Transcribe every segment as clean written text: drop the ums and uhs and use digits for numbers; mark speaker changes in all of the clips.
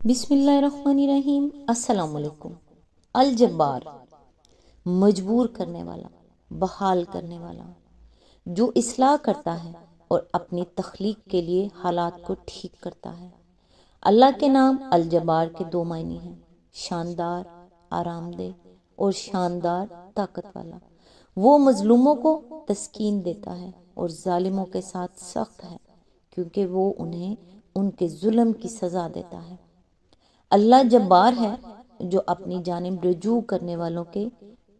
Speaker 1: بسم اللہ الرحمن الرحیم۔ السلام علیکم۔ الجبار، مجبور کرنے والا، بحال کرنے والا، جو اصلاح کرتا ہے اور اپنی تخلیق کے لیے حالات کو ٹھیک کرتا ہے۔ اللہ کے نام الجبار کے دو معنی ہیں: شاندار، آرام دہ، اور شاندار، طاقت والا۔ وہ مظلوموں کو تسکین دیتا ہے اور ظالموں کے ساتھ سخت ہے، کیونکہ وہ انہیں ان کے ظلم کی سزا دیتا ہے۔ اللہ جبار ہے، جو اپنی جانب رجوع کرنے والوں کے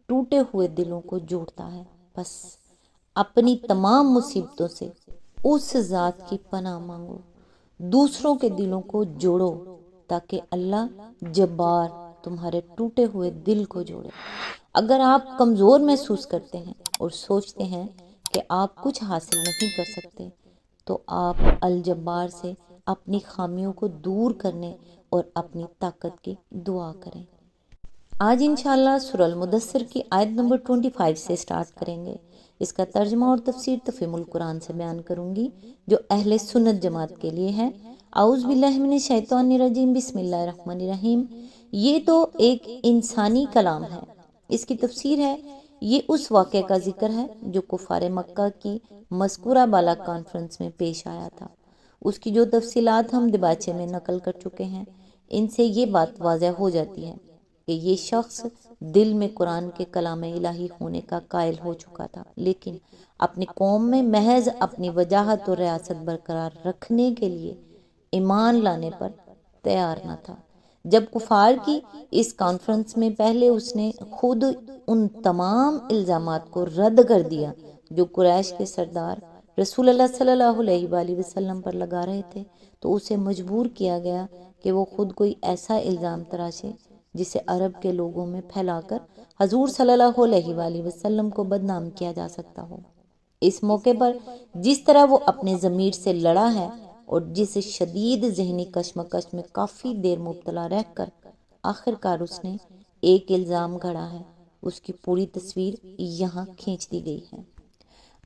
Speaker 1: ٹوٹے ہوئے دلوں کو جوڑتا ہے۔ بس اپنی تمام مصیبتوں سے اس ذات کی پناہ مانگو، دوسروں کے دلوں کو جوڑو تاکہ اللہ جبار تمہارے ٹوٹے ہوئے دل کو جوڑے۔ اگر آپ کمزور محسوس کرتے ہیں اور سوچتے ہیں کہ آپ کچھ حاصل نہیں کر سکتے، تو آپ الجبار سے اپنی خامیوں کو دور کرنے اور اپنی طاقت کی دعا کریں۔ آج انشاءاللہ سورہ المدثر کی آیت نمبر 25 سے سٹارٹ کریں گے۔ اس کا ترجمہ اور تفسیر تفہیم القرآن سے بیان کروں گی، جو اہل سنت جماعت کے لیے ہے۔ اعوذ باللہ من الشیطان الرجیم، بسم اللہ الرحمن الرحیم۔ یہ تو ایک انسانی کلام ہے۔ اس کی تفسیر ہے، یہ اس واقعے کا ذکر ہے جو کفار مکہ کی مذکورہ بالا کانفرنس میں پیش آیا تھا۔ اس کی جو تفصیلات ہم دباچے میں نقل کر چکے ہیں، ان سے یہ بات واضح ہو جاتی ہے کہ یہ شخص دل میں قرآن کے کلام الہی ہونے کا قائل ہو چکا تھا، لیکن اپنی قوم میں محض اپنی وجاہت اور ریاست برقرار رکھنے کے لیے ایمان لانے پر تیار نہ تھا۔ جب کفار کی اس کانفرنس میں پہلے اس نے خود ان تمام الزامات کو رد کر دیا جو قریش کے سردار رسول اللہ صلی اللہ علیہ وآلہ وسلم پر لگا رہے تھے، تو اسے مجبور کیا گیا کہ وہ خود کوئی ایسا الزام تراشے جسے عرب کے لوگوں میں پھیلا کر حضور صلی اللہ علیہ وآلہ وسلم کو بدنام کیا جا سکتا ہو۔ اس موقع پر جس طرح وہ اپنے ضمیر سے لڑا ہے اور جس شدید ذہنی کشمکش میں کافی دیر مبتلا رہ کر آخر کار اس نے ایک الزام گھڑا ہے، اس کی پوری تصویر یہاں کھینچ دی گئی ہے۔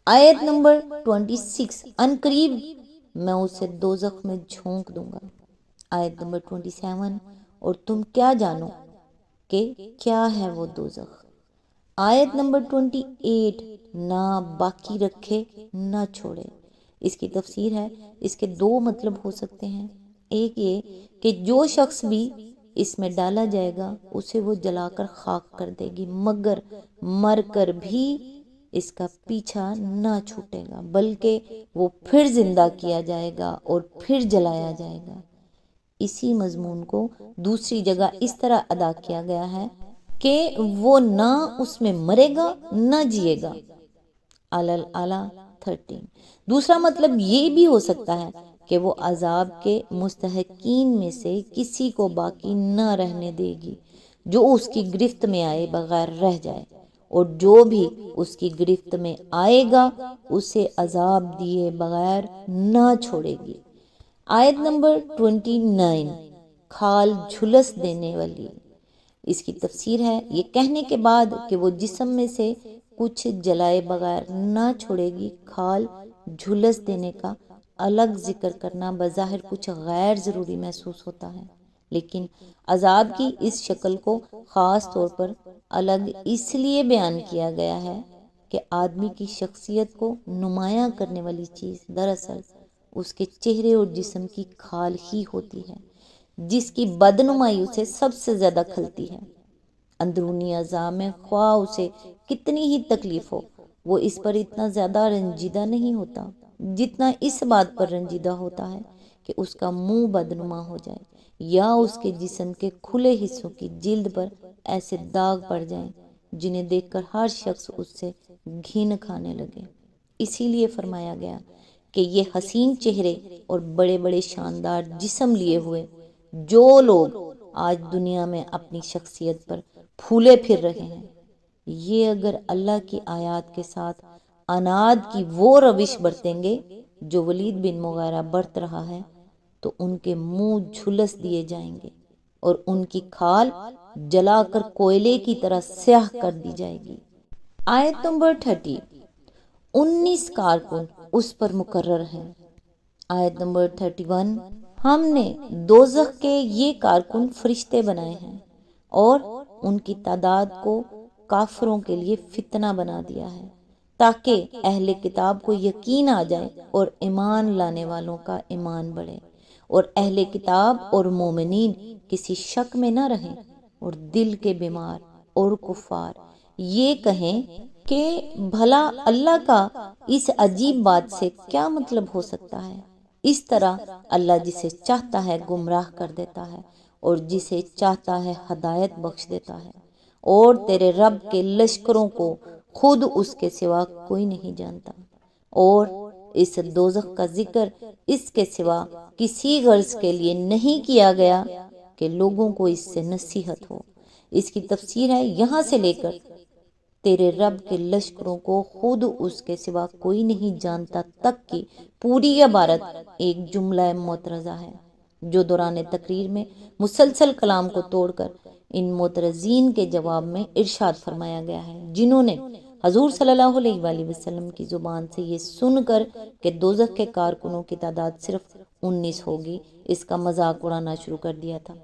Speaker 1: آیت نمبر 26، ان قریب میں اسے دوزخ میں جھونک دوں گا۔ آیت نمبر 27، اور تم کیا جانو کہ کیا ہے وہ دوزخ۔ آیت نمبر 28، نہ باقی رکھے نہ چھوڑے۔ اس کی تفسیر ہے، اس کے دو مطلب ہو سکتے ہیں۔ ایک یہ کہ جو شخص بھی اس میں ڈالا جائے گا اسے وہ جلا کر خاک کر دے گی، مگر مر کر بھی اس کا پیچھا نہ چھوٹے گا، بلکہ وہ پھر زندہ کیا جائے گا اور پھر جلایا جائے گا۔ اسی مضمون کو دوسری جگہ اس طرح ادا کیا گیا ہے کہ وہ نہ اس میں مرے گا نہ جیے گا۔ اعلیٰ 13۔ دوسرا مطلب یہ بھی ہو سکتا ہے کہ وہ عذاب کے مستحقین میں سے کسی کو باقی نہ رہنے دے گی جو اس کی گرفت میں آئے بغیر رہ جائے، اور جو بھی اس کی گرفت میں آئے گا اسے عذاب دیے بغیر نہ چھوڑے گی۔ آیت نمبر 29، کھال جھلس دینے والی۔ اس کی تفسیر ہے، یہ کہنے کے بعد کہ وہ جسم میں سے کچھ جلائے بغیر نہ چھوڑے گی، کھال جھلس دینے کا الگ ذکر کرنا بظاہر کچھ غیر ضروری محسوس ہوتا ہے، لیکن عذاب کی اس شکل کو خاص طور پر الگ اس لیے بیان کیا گیا ہے کہ آدمی کی شخصیت کو نمایاں کرنے والی چیز دراصل اس کے چہرے اور جسم کی کھال ہی ہوتی ہے، جس کی بدنمائی اسے سب سے زیادہ کھلتی ہے۔ اندرونی اعضاء میں خواہ اسے کتنی ہی تکلیف ہو، وہ اس پر اتنا زیادہ رنجیدہ نہیں ہوتا جتنا اس بات پر رنجیدہ ہوتا ہے کہ اس کا منہ بدنما ہو جائے یا اس کے جسم کے کھلے حصوں کی جلد پر ایسے داغ پڑ جائیں جنہیں دیکھ کر ہر شخص اس سے گھن کھانے لگے۔ اسی لیے فرمایا گیا کہ یہ حسین چہرے اور بڑے بڑے شاندار جسم لیے ہوئے جو لوگ آج دنیا میں اپنی شخصیت پر پھولے پھر رہے ہیں، یہ اگر اللہ کی آیات کے ساتھ عناد کی وہ روش برتیں گے جو ولید بن مغیرہ برت رہا ہے، تو ان کے منہ جھلس دیے جائیں گے اور ان کی کھال جلا کر کوئلے کی طرح سیاہ کر دی جائے گی۔ آیت نمبر 30، 19 کارکن اس پر مقرر ہیں۔ آیت نمبر 31، ہم نے دوزخ کے یہ کارکن فرشتے بنائے ہیں اور ان کی تعداد کو کافروں کے لیے فتنہ بنا دیا ہے تاکہ اہل کتاب کو یقین آ جائے اور ایمان لانے والوں کا ایمان بڑھے اور اہل کتاب اور مومنین کسی شک میں نہ رہیں اور دل کے بیمار اور کفار یہ کہیں کہ بھلا اللہ کا اس عجیب بات سے کیا مطلب ہو سکتا ہے۔ اس طرح اللہ جسے چاہتا ہے گمراہ کر دیتا ہے اور جسے چاہتا ہے ہدایت بخش دیتا ہے، اور تیرے رب کے لشکروں کو خود اس کے سوا کوئی نہیں جانتا، اور اس دوزخ کا ذکر اس کے سوا کسی غرض کے لیے نہیں کیا گیا کہ لوگوں کو اس سے نصیحت ہو۔ اس کی تفسیر ہے یہاں سے لے کر تیرے رب کے لشکروں کو خود اس کے سوا کوئی نہیں جانتا تک کی پوری عبارت ایک جملہ معترضہ ہے جو دوران تقریر میں مسلسل کلام کو توڑ کر ان معترضین کے جواب میں ارشاد فرمایا گیا ہے، جنہوں نے حضور صلی اللہ علیہ وآلہ وسلم کی زبان سے یہ سن کر کہ دوزخ کے کارکنوں کی تعداد صرف 19 ہوگی اس کا مذاق اڑانا شروع کر دیا تھا۔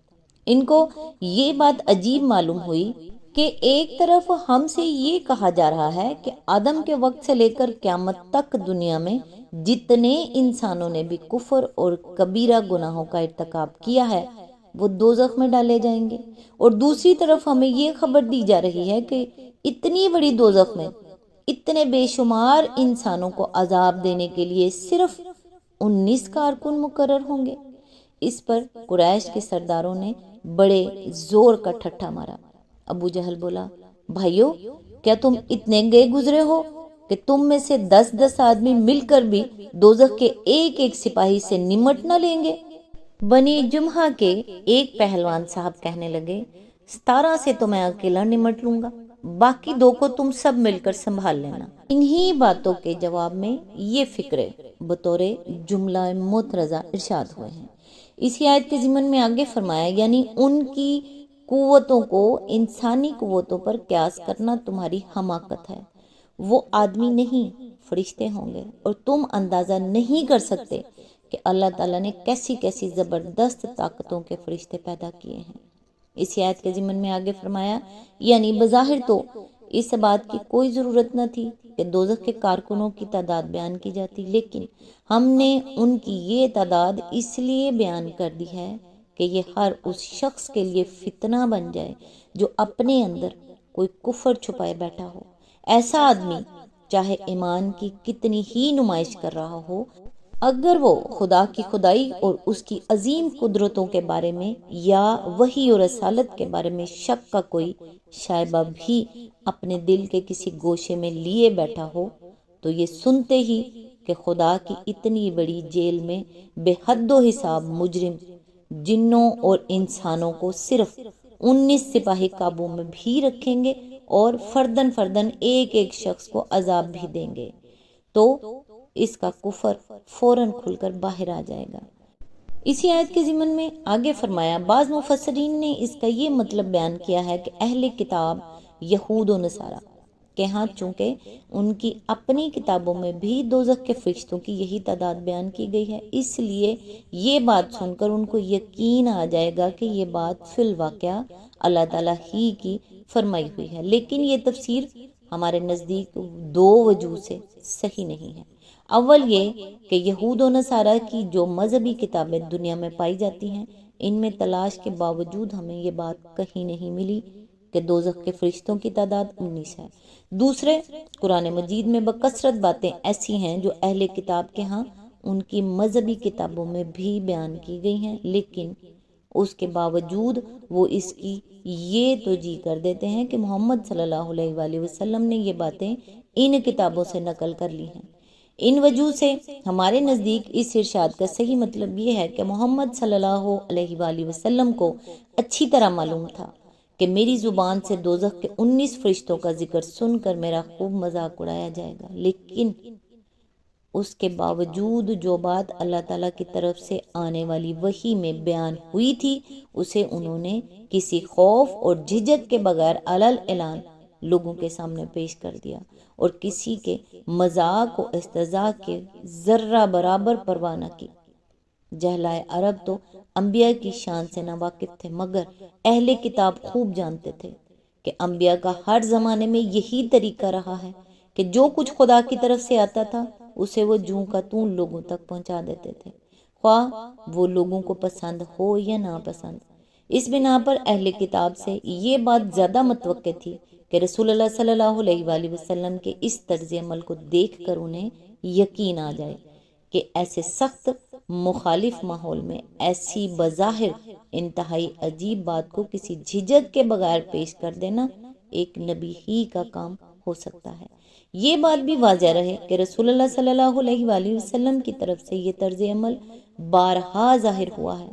Speaker 1: ان کو یہ بات عجیب معلوم ہوئی کہ ایک طرف ہم سے یہ کہا جا رہا ہے کہ آدم کے وقت سے لے کر قیامت تک دنیا میں جتنے انسانوں نے بھی کفر اور کبیرہ گناہوں کا ارتکاب کیا ہے وہ دوزخ میں ڈالے جائیں گے، اور دوسری طرف ہمیں یہ خبر دی جا رہی ہے کہ اتنی بڑی دوزخ میں اتنے بے شمار انسانوں کو عذاب دینے کے لیے صرف 19 کارکن مقرر ہوں گے۔ اس پر قریش کے سرداروں نے بڑے زور کا ٹھٹھا مارا۔ ابو جہل بولا، بھائیو کیا تم اتنے گئے گزرے ہو کہ تم میں سے 10 آدمی مل کر بھی دوزخ کے ایک ایک سپاہی سے نمٹ نہ لیں گے؟ بنی جمحہ کے ایک پہلوان صاحب کہنے لگے، 17 سے تو میں اکیلا نمٹ لوں گا، باقی 2 کو تم سب مل کر سنبھال لینا۔ انہی باتوں کے جواب میں یہ فقرے بطور جملہ معترضہ ارشاد ہوئے ہیں۔ اسی آیت کے ضمن میں آگے فرمایا، یعنی ان کی قوتوں کو انسانی قوتوں پر قیاس کرنا تمہاری حماقت ہے، وہ آدمی نہیں فرشتے ہوں گے، اور تم اندازہ نہیں کر سکتے کہ اللہ تعالیٰ نے کیسی کیسی زبردست طاقتوں کے فرشتے پیدا کیے ہیں۔ اسی آیت کے ضمن میں آگے فرمایا، یعنی بظاہر تو اس بات کی کوئی ضرورت نہ تھی کہ دوزخ کے کارکنوں کی تعداد بیان کی جاتی، لیکن ہم نے ان کی یہ تعداد اس لیے بیان کر دی ہے کہ یہ ہر اس شخص کے لیے فتنہ بن جائے جو اپنے اندر کوئی کفر چھپائے بیٹھا ہو۔ ایسا آدمی چاہے ایمان کی کتنی ہی نمائش کر رہا ہو، اگر وہ خدا کی خدائی اور اس کی عظیم قدرتوں کے بارے میں یا وحی اور رسالت کے بارے میں شک کا کوئی شائبہ بھی اپنے دل کے کسی گوشے میں لیے بیٹھا ہو، تو یہ سنتے ہی کہ خدا کی اتنی بڑی جیل میں بے حد و حساب مجرم جنوں اور انسانوں کو صرف 19 سپاہی قابو میں بھی رکھیں گے اور فردن فردن ایک ایک شخص کو عذاب بھی دیں گے، تو اس کا کفر فوراً کھل کر باہر آ جائے گا۔ اسی آیت کے ضمن میں آگے فرمایا، بعض مفسرین نے اس کا یہ مطلب بیان کیا ہے کہ اہل کتاب یہود و نصارہ کہ ہاں چونکہ ان کی اپنی کتابوں میں بھی دوزخ کے فرشتوں کی یہی تعداد بیان کی گئی ہے، اس لیے یہ بات سن کر ان کو یقین آ جائے گا کہ یہ بات فی الواقعہ اللہ تعالیٰ ہی کی فرمائی ہوئی ہے۔ لیکن یہ تفسیر ہمارے نزدیک 2 وجوہ سے صحیح نہیں ہے۔ اول یہ کہ یہود و نصارہ کی جو مذہبی کتابیں دنیا میں پائی جاتی ہیں، ان میں تلاش کے باوجود ہمیں یہ بات کہیں نہیں ملی کہ دوزخ کے فرشتوں کی تعداد 19 ہے۔ دوسرے، قرآن مجید میں بکثرت باتیں ایسی ہیں جو اہل کتاب کے ہاں ان کی مذہبی کتابوں میں بھی بیان کی گئی ہیں، لیکن اس کے باوجود وہ اس کی یہ توجیہ کر دیتے ہیں کہ محمد صلی اللہ علیہ وآلہ وسلم نے یہ باتیں ان کتابوں سے نقل کر لی ہیں۔ ان وجوہ سے ہمارے نزدیک اس ارشاد کا صحیح مطلب یہ ہے کہ محمد صلی اللہ علیہ وآلہ وسلم کو اچھی طرح معلوم تھا کہ میری زبان سے دوزخ کے 19 فرشتوں کا ذکر سن کر میرا خوب مذاق اڑایا جائے گا، لیکن اس کے باوجود جو بات اللہ تعالیٰ کی طرف سے آنے والی وحی میں بیان ہوئی تھی اسے انہوں نے کسی خوف اور جھجک کے بغیر علل اعلان لوگوں کے سامنے پیش کر دیا، اور کسی کے مذاق و استہزاء کے ذرہ برابر پرواہ نہ کی۔ جہلائے عرب تو انبیاء کی شان سے ناواقف تھے، مگر اہل کتاب خوب جانتے تھے کہ انبیاء کا ہر زمانے میں یہی طریقہ رہا ہے کہ جو کچھ خدا کی طرف سے آتا تھا اسے وہ جوں کا توں لوگوں تک پہنچا دیتے تھے، خواہ وہ لوگوں کو پسند ہو یا ناپسند۔ اس بنا پر اہل کتاب سے یہ بات زیادہ متوقع تھی کہ رسول اللہ صلی اللہ علیہ وآلہ وسلم کے اس طرز عمل کو دیکھ کر انہیں یقین آ جائے کہ ایسے سخت مخالف ماحول میں ایسی بظاہر انتہائی عجیب بات کو کسی جھجک کے بغیر پیش کر دینا ایک نبی ہی کا کام ہو سکتا ہے۔ یہ بات بھی واضح رہے کہ رسول اللہ صلی اللہ علیہ وآلہ وسلم کی طرف سے یہ طرز عمل بارہا ظاہر ہوا ہے۔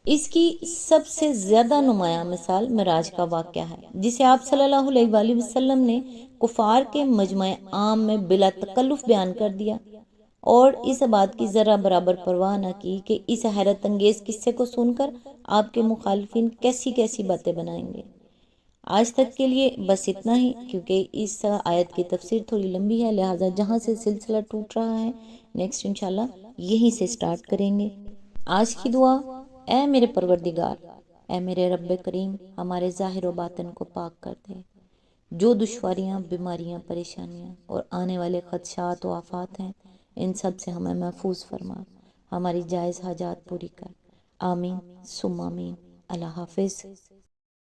Speaker 1: اس کی سب سے زیادہ نمایاں مثال معراج کا واقعہ ہے، جسے آپ صلی اللہ علیہ وآلہ وسلم نے کفار کے مجمع عام میں بلا تکلف بیان کر دیا اور اس بات کی ذرا برابر پرواہ نہ کی کہ اس حیرت انگیز قصے کو سن کر آپ کے مخالفین کیسی کیسی باتیں بنائیں گے۔ آج تک کے لیے بس اتنا ہی، کیونکہ اس آیت کی تفسیر تھوڑی لمبی ہے، لہٰذا جہاں سے سلسلہ ٹوٹ رہا ہے نیکسٹ انشاءاللہ یہیں سے سٹارٹ کریں گے۔ آج کی دعا: اے میرے پروردگار، اے میرے رب کریم، ہمارے ظاہر و باطن کو پاک کر دے۔ جو دشواریاں، بیماریاں، پریشانیاں اور آنے والے خدشات و آفات ہیں، ان سب سے ہمیں محفوظ فرما، ہماری جائز حاجات پوری کر۔ آمین ثم آمین۔ اللہ حافظ۔